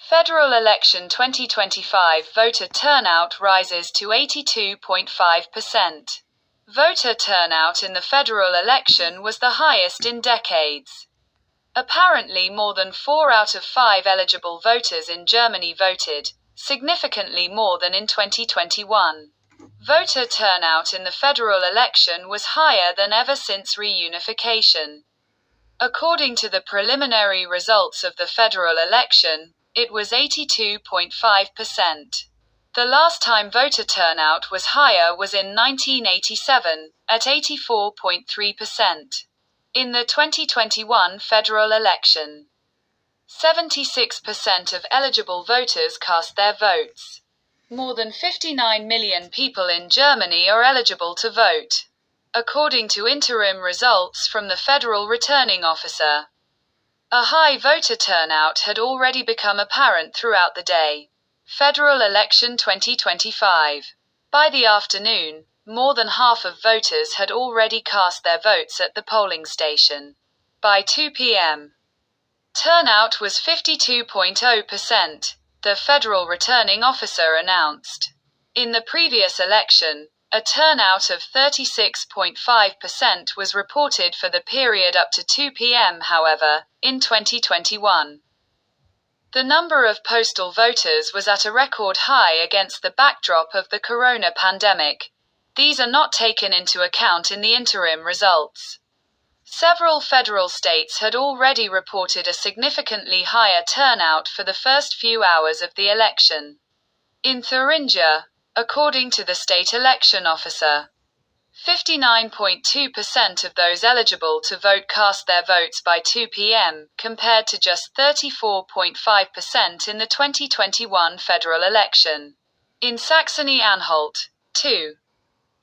Federal election 2025 voter turnout rises to 82.5%. Voter turnout in the federal election was the highest in decades. Apparently more than 4 out of 5 eligible voters in Germany voted, significantly more than in 2021. Voter turnout in the federal election was higher than ever since reunification. According to the preliminary results of the federal election, it was 82.5%. The last time voter turnout was higher was in 1987, at 84.3%. In the 2021 federal election, 76% of eligible voters cast their votes. More than 59 million people in Germany are eligible to vote, according to interim results from the Federal Returning Officer. A high voter turnout had already become apparent throughout the day. Federal election 2025. By the afternoon, more than half of voters had already cast their votes at the polling station. By 2 p.m., turnout was 52.0%, the Federal Returning Officer announced. In the previous election, a turnout of 36.5% was reported for the period up to 2 p.m. However, in 2021, the number of postal voters was at a record high against the backdrop of the corona pandemic. These are not taken into account in the interim results. Several federal states had already reported a significantly higher turnout for the first few hours of the election. In Thuringia, according to the state election officer, 59.2% of those eligible to vote cast their votes by 2 p.m., compared to just 34.5% in the 2021 federal election. In Saxony-Anhalt, too,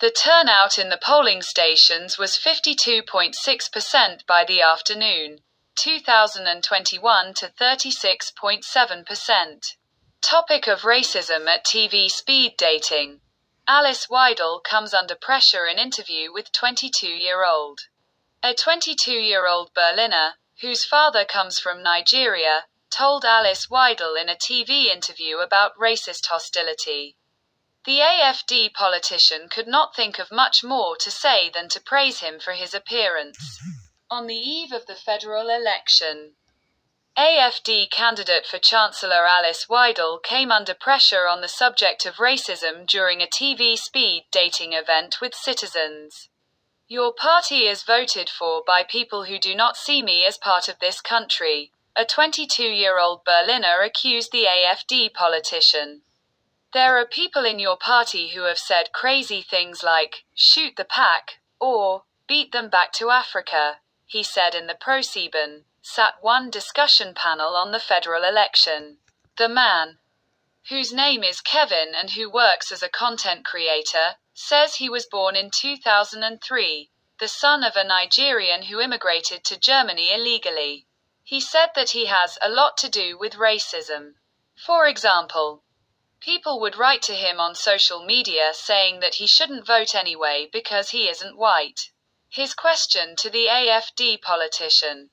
the turnout in the polling stations was 52.6% by the afternoon, 2021 to 36.7%. Topic of racism at TV speed dating. Alice Weidel comes under pressure in interview with 22-year-old. A 22-year-old Berliner, whose father comes from Nigeria, told Alice Weidel in a TV interview about racist hostility. The AfD politician could not think of much more to say than to praise him for his appearance. On the eve of the federal election, AfD candidate for Chancellor Alice Weidel came under pressure on the subject of racism during a TV speed dating event with citizens. "Your party is voted for by people who do not see me as part of this country," a 22-year-old Berliner accused the AfD politician. "There are people in your party who have said crazy things like, 'shoot the pack,' or 'beat them back to Africa,'" he said in the ProSieben Sat1 discussion panel on the federal election. The man, whose name is Kevin and who works as a content creator, says he was born in 2003, the son of a Nigerian who immigrated to Germany illegally. He said that he has a lot to do with racism. For example, people would write to him on social media saying that he shouldn't vote anyway because he isn't white. His question to the AfD politician: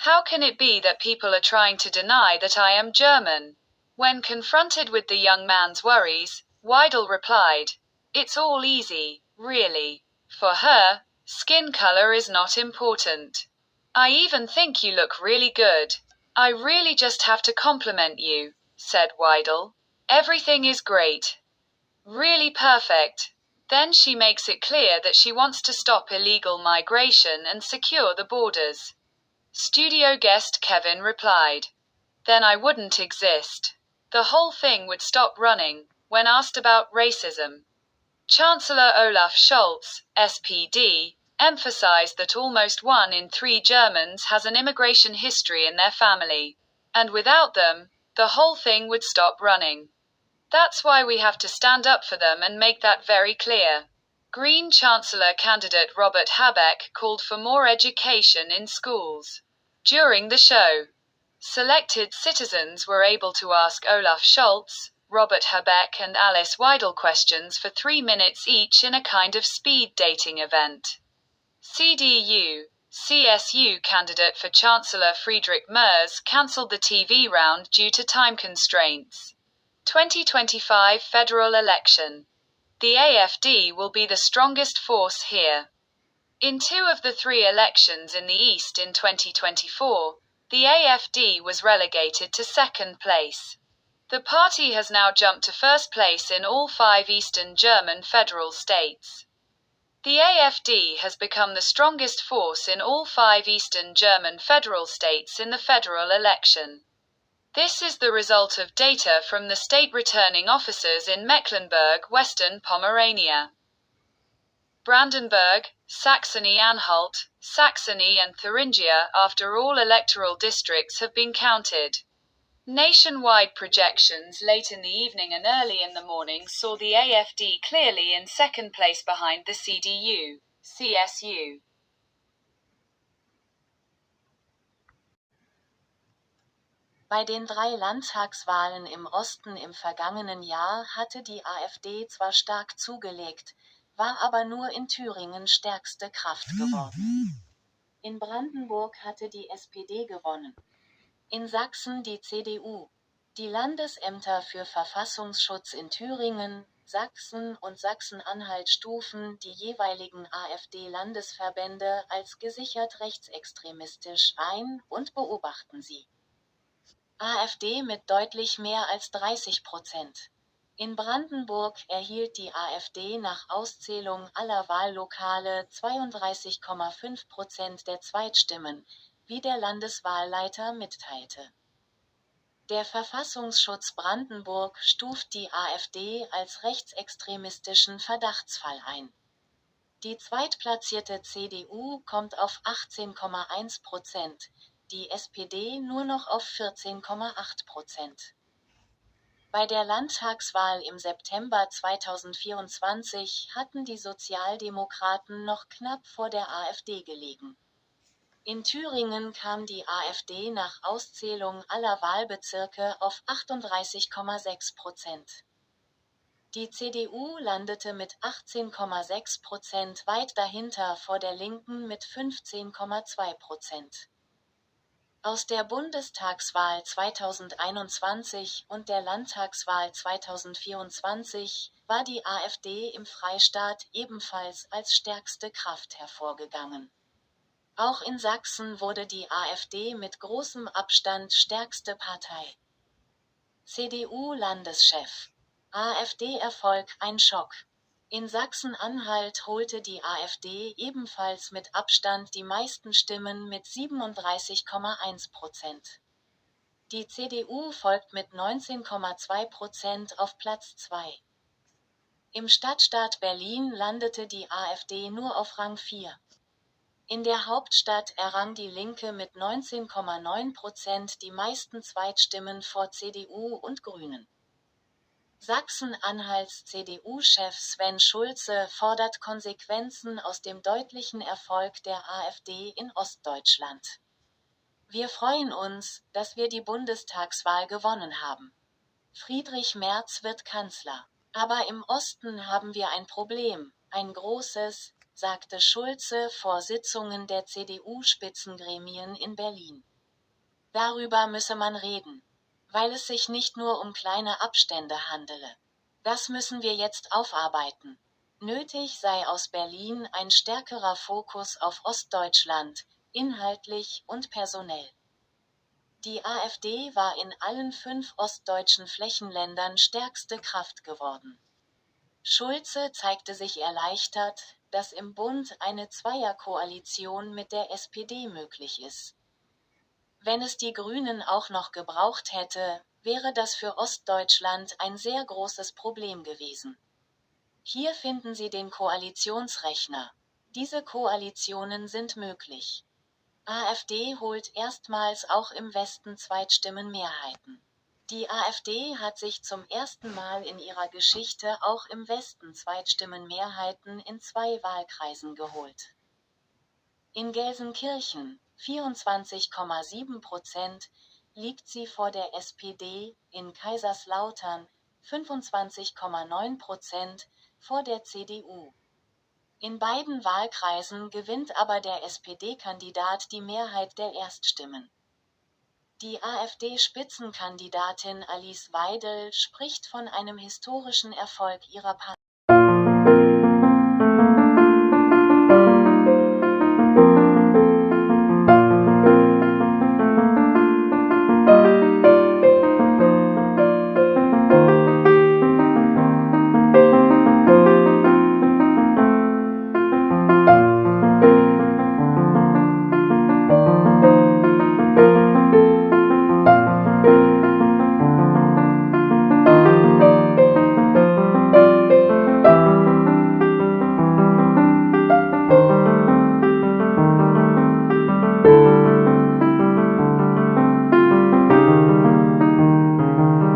"How can it be that people are trying to deny that I am German?" When confronted with the young man's worries, Weidel replied, "It's all easy, really. For her, skin color is not important. I even think you look really good. I really just have to compliment you," said Weidel. "Everything is great. Really perfect." Then she makes it clear that she wants to stop illegal migration and secure the borders. Studio guest Kevin replied, "Then I wouldn't exist. The whole thing would stop running." When asked about racism, Chancellor Olaf Scholz, SPD, emphasized that almost 1 in 3 Germans has an immigration history in their family, and without them, the whole thing would stop running. "That's why we have to stand up for them and make that very clear." Green Chancellor candidate Robert Habeck called for more education in schools. During the show, selected citizens were able to ask Olaf Scholz, Robert Habeck and Alice Weidel questions for 3 minutes each in a kind of speed dating event. CDU, CSU candidate for Chancellor Friedrich Merz cancelled the TV round due to time constraints. 2025 federal election. The AfD will be the strongest force here. In 2 of the 3 elections in the East in 2024, the AfD was relegated to second place. The party has now jumped to first place in all 5 Eastern German federal states. The AfD has become the strongest force in all 5 Eastern German federal states in the federal election. This is the result of data from the state returning officers in Mecklenburg, Western Pomerania, Brandenburg, Saxony-Anhalt, Saxony and Thuringia after all electoral districts have been counted. Nationwide projections late in the evening and early in the morning saw the AfD clearly in second place behind the CDU, CSU. Bei den 3 Landtagswahlen im Osten im vergangenen Jahr hatte die AfD zwar stark zugelegt, war aber nur in Thüringen stärkste Kraft geworden. In Brandenburg hatte die SPD gewonnen. In Sachsen die CDU. Die Landesämter für Verfassungsschutz in Thüringen, Sachsen und Sachsen-Anhalt stufen die jeweiligen AfD-Landesverbände als gesichert rechtsextremistisch ein und beobachten sie. AfD mit deutlich mehr als 30%. In Brandenburg erhielt die AfD nach Auszählung aller Wahllokale 32,5% der Zweitstimmen, wie der Landeswahlleiter mitteilte. Der Verfassungsschutz Brandenburg stuft die AfD als rechtsextremistischen Verdachtsfall ein. Die zweitplatzierte CDU kommt auf 18,1%, die SPD nur noch auf 14,8%. Bei der Landtagswahl im September 2024 hatten die Sozialdemokraten noch knapp vor der AfD gelegen. In Thüringen kam die AfD nach Auszählung aller Wahlbezirke auf 38,6%. Die CDU landete mit 18,6% weit dahinter vor der Linken mit 15,2%. Aus der Bundestagswahl 2021 und der Landtagswahl 2024 war die AfD im Freistaat ebenfalls als stärkste Kraft hervorgegangen. Auch in Sachsen wurde die AfD mit großem Abstand stärkste Partei. CDU-Landeschef. AfD-Erfolg ein Schock. In Sachsen-Anhalt holte die AfD ebenfalls mit Abstand die meisten Stimmen mit 37,1%. Die CDU folgt mit 19,2% auf Platz 2. Im Stadtstaat Berlin landete die AfD nur auf Rang 4. In der Hauptstadt errang die Linke mit 19,9% die meisten Zweitstimmen vor CDU und Grünen. Sachsen-Anhalts CDU-Chef Sven Schulze fordert Konsequenzen aus dem deutlichen Erfolg der AfD in Ostdeutschland. Wir freuen uns, dass wir die Bundestagswahl gewonnen haben. Friedrich Merz wird Kanzler. Aber im Osten haben wir ein Problem, ein großes, sagte Schulze vor Sitzungen der CDU-Spitzengremien in Berlin. Darüber müsse man reden, weil es sich nicht nur um kleine Abstände handele. Das müssen wir jetzt aufarbeiten. Nötig sei aus Berlin ein stärkerer Fokus auf Ostdeutschland, inhaltlich und personell. Die AfD war in allen 5 ostdeutschen Flächenländern stärkste Kraft geworden. Schulze zeigte sich erleichtert, dass im Bund eine Zweierkoalition mit der SPD möglich ist. Wenn es die Grünen auch noch gebraucht hätte, wäre das für Ostdeutschland ein sehr großes Problem gewesen. Hier finden Sie den Koalitionsrechner. Diese Koalitionen sind möglich. AfD holt erstmals auch im Westen Zweitstimmenmehrheiten. Die AfD hat sich zum ersten Mal in ihrer Geschichte auch im Westen Zweitstimmenmehrheiten in 2 Wahlkreisen geholt. In Gelsenkirchen, 24,7%, liegt sie vor der SPD, in Kaiserslautern, 25,9%, vor der CDU. In beiden Wahlkreisen gewinnt aber der SPD-Kandidat die Mehrheit der Erststimmen. Die AfD-Spitzenkandidatin Alice Weidel spricht von einem historischen Erfolg ihrer Partei.